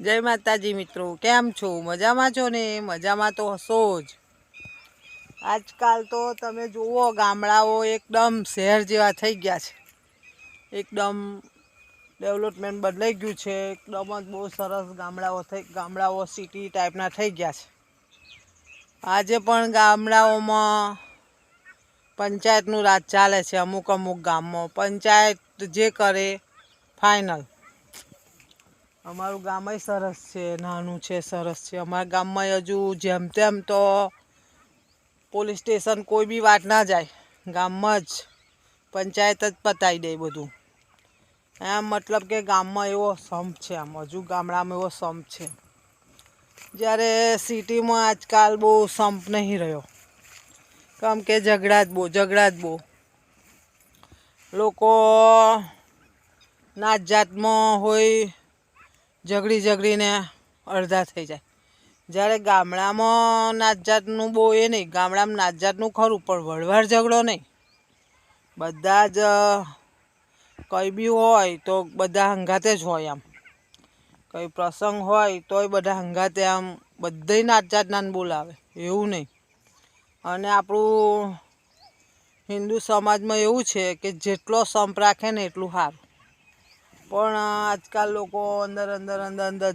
જય માતાજી મિત્રો, કેમ છો? મજામાં છો ને? મજામાં તો હશો જ। આજકાલ તો તમે જુઓ ગામડાઓ એકદમ શહેર જેવા થઈ ગયા છે। એકદમ ડેવલપમેન્ટ બદલાઈ ગયું છે। એકદમ જ બહુ સરસ ગામડાઓ સિટી ટાઈપના થઈ ગયા છે। આજે પણ ગામડાઓમાં પંચાયતનું રાજ ચાલે છે। અમુક અમુક ગામમાં પંચાયત જે કરે ફાઇનલ। અમારું ગામ સરસ છે, નાનું છે, સરસ છે। અમારા ગામમાં હજુ જેમ તેમ તો પોલીસ સ્ટેશન કોઈ બી વાત ના જાય, ગામમાં જ પંચાયત જ પતાવી દે બધું। એમ મતલબ કે ગામમાં એવો સંપ છે, આમ હજુ ગામડામાં એવો સંપ છે। જ્યારે સિટીમાં આજકાલ બહુ સંપ નહીં રહ્યો, કેમ કે ઝઘડા જ બહુ લોકો નાત જાતમાં હોય, ઝઘડીને અડધા થઈ જાય। જ્યારે ગામડામાં નાત જાતનું બહુ એ નહીં, ગામડામાં નાત જાતનું ખરું પણ વળવાર ઝઘડો નહીં। બધા જ કંઈ બી હોય તો બધા હંગાતે જ હોય। આમ કંઈ પ્રસંગ હોય તોય બધા હંગાતે આમ બધાય નાત જાતના બોલાવે, એવું નહીં। અને આપણું હિન્દુ સમાજમાં એવું છે કે જેટલો સંપ રાખે ને એટલું સારું। પણ આજકાલ લોકો અંદર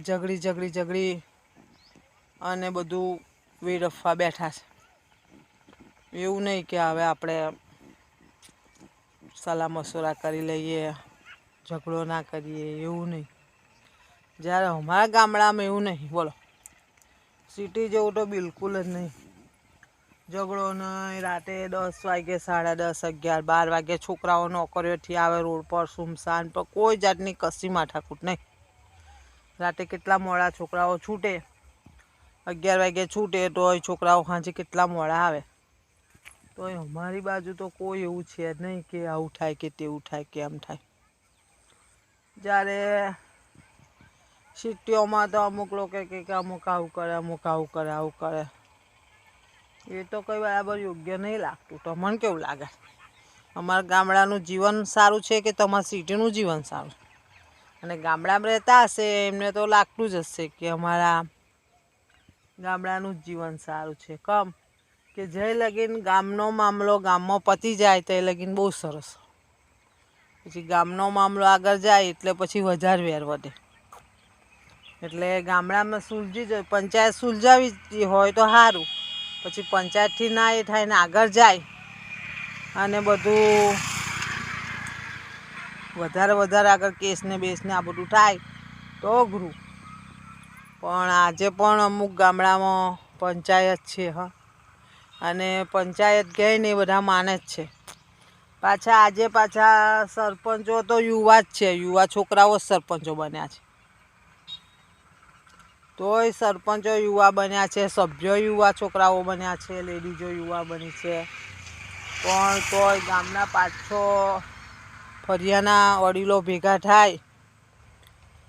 ઝઘડી અને બધું વેડફવા બેઠા છે। એવું નહીં કે હવે આપણે સલાહ મસૂરા કરી લઈએ, ઝઘડો ના કરીએ, એવું નહીં। જ્યારે અમારા ગામડામાં એવું નહીં, બોલો। સિટી જેવું તો બિલકુલ જ નહીં। ઝઘડો નહીં, રાતે 10 વાગે, 10:30, 11, 12 વાગે છોકરાઓ નોકરીઓથી આવે, રોડ પર સુમસાન, પણ કોઈ જાતની કશી માથાકૂટ નહીં। રાતે કેટલા મોડા છોકરાઓ છૂટે, 11 વાગે છૂટે તોય છોકરાઓ સાંજે કેટલા મોડા આવે। તોય અમારી બાજુ તો કોઈ એવું છે જ નહીં કે આવું થાય કે તેવું થાય કે એમ થાય। જ્યારે સિટીઓમાં તો અમુક લોકો કે અમુક આવું કરે, અમુક આવું કરે। એ તો કંઈ બરાબર યોગ્ય નહીં લાગતું। તમને કેવું લાગે? અમારા ગામડાનું જીવન સારું છે કે તમારા સિટીનું જીવન સારું? અને ગામડામાં રહેતા હશે એમને તો લાગતું જ હશે કે અમારા ગામડાનું જ જીવન સારું છે। કેમ કે જય લગીન ગામનો મામલો ગામમાં પતી જાય તે લગીન બહુ સરસ। પછી ગામનો મામલો આગળ જાય એટલે પછી વધારે વેર વધે। એટલે ગામડામાં પંચાયત સુલઝાવી હોય તો સારું। પછી પંચાયતથી ના એ થાય ને આગળ જાય અને બધું વધારે આગળ કેસને બેસને આ બધું થાય તો અઘરું। પણ આજે પણ અમુક ગામડામાં પંચાયત છે, અને પંચાયત કહે ને એ બધા માને જ છે। પાછા સરપંચો તો યુવા જ છે, યુવા છોકરાઓ જ સરપંચો બન્યા છે। તોય સરપંચો યુવા બન્યા છે, સભ્યો યુવા છોકરાઓ બન્યા છે, લેડીઝો યુવા બની છે, પણ તોય ગામના 5-6 ફરિયાના વડીલો ભેગા થાય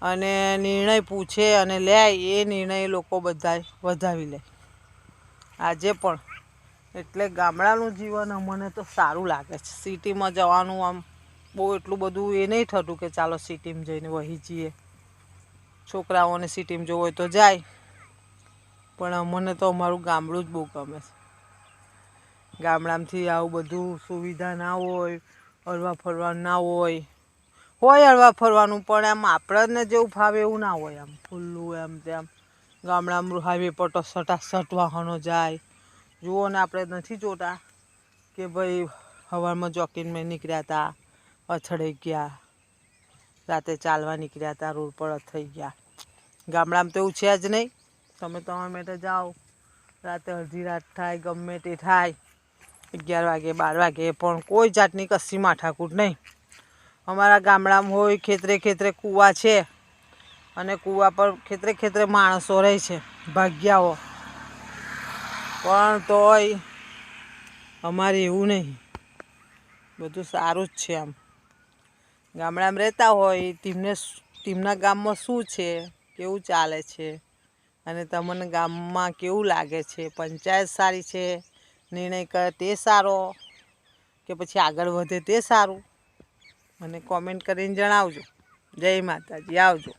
અને નિર્ણય પૂછે અને લે, એ નિર્ણય લોકો બધા વધાવી લે આજે પણ। એટલે ગામડાનું જીવન અમને તો સારું લાગે છે। સિટીમાં જવાનું આમ બહુ એટલું બધું એ નહીં થતું કે ચાલો સિટીમાં જઈને વહી જઈએ। છોકરાઓને સિટીમાં જવું હોય તો જાય, પણ અમને તો અમારું ગામડું જ બહુ ગમે છે। ગામડામાંથી આવું બધું સુવિધા ના હોય, હરવા ફરવાનું ના હોય હરવા ફરવાનું, પણ એમ આપણને જેવું ફાવે એવું ના હોય। આમ ખુલ્લું એમ તેમ ગામડામાં હાઈવે પર તો સટાસટ વાહનો જાય। જુઓ ને, આપણે નથી જોતા કે ભાઈ સવારમાં જોગિંગમાં નીકળ્યા હતા, અથડાઈ ગયા, રાતે ચાલવા નીકળ્યા હતા, રોડ પર અથડાઈ ગયા। ગામડામાં તો એવું છે જ નહીં। તમે માટે જાઓ, રાતે અડધી રાત થાય, ગમે તે થાય, 11 વાગે 12 વાગે, પણ કોઈ જાતની કશી માથાકૂટ નહીં। અમારા ગામડામાં હોય ખેતરે કૂવા છે, અને કૂવા પર ખેતરે માણસો રહે છે, ભાગ્યાઓ, પણ તોય અમારે એવું નહીં, બધું સારું જ છે। આમ ગામડામાં રહેતા હોય તેમના ગામમાં શું છે, કેવું ચાલે છે, અને તમને ગામમાં કેવું લાગે છે? પંચાયત સારી છે, નિર્ણય કરે તે સારો, કે પછી આગળ વધે તે સારું? મને કોમેન્ટ કરીને જણાવજો। જય માતાજી, આવજો।